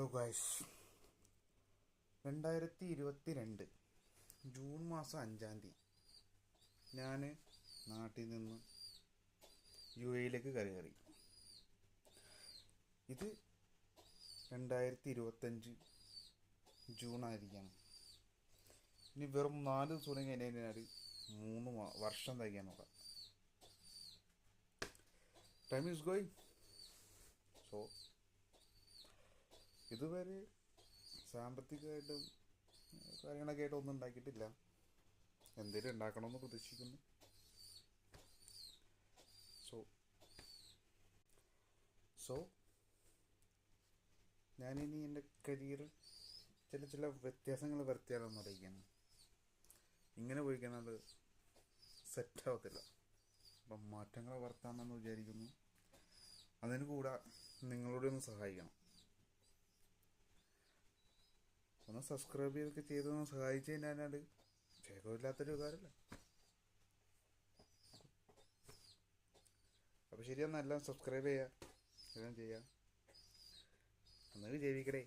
Hello guys, 2022 June മാസം 5-ാം തീയതി ഞാൻ നാട്ടിൽ നിന്ന് UAE കയറി. ഇത് 2025 ജൂൺ ആയിരിക്കണം. ഇനി വെറും 4 ദിവസം കഴിഞ്ഞാൽ 3 വർഷം തയ്ക്കാൻ നോക്കാം. Time is going. സോ ഇതുവരെ സാമ്പത്തികമായിട്ടും കാര്യങ്ങളൊക്കെ ആയിട്ട് ഒന്നും ഉണ്ടാക്കിയിട്ടില്ല. എന്തെങ്കിലും ഉണ്ടാക്കണമെന്ന് പ്രതീക്ഷിക്കുന്നു. സോ ഞാനിനി എൻ്റെ കരിയറിൽ ചില വ്യത്യാസങ്ങൾ വരുത്തിയാലെന്ന് അറിയിക്കണം. ഇങ്ങനെ പോയിക്കുന്നത് സെറ്റാവത്തില്ല. അപ്പം മാറ്റങ്ങൾ വരുത്താമെന്ന് വിചാരിക്കുന്നു. അതിന് കൂടെ നിങ്ങളോട് ഒന്ന് സഹായിക്കണം. ഒന്ന് സബ്സ്ക്രൈബ് ചെയ്തൊക്കെ ചെയ്തൊന്ന് സഹായിച്ചു കഴിഞ്ഞാൽ ശേഖമില്ലാത്തൊരു കാര്യമല്ല. അപ്പോൾ ശരിയെന്നെല്ലാം സബ്സ്ക്രൈബ് ചെയ്യുക, എല്ലാം ചെയ്യുക. ഒന്ന് ജീവിക്കടേ.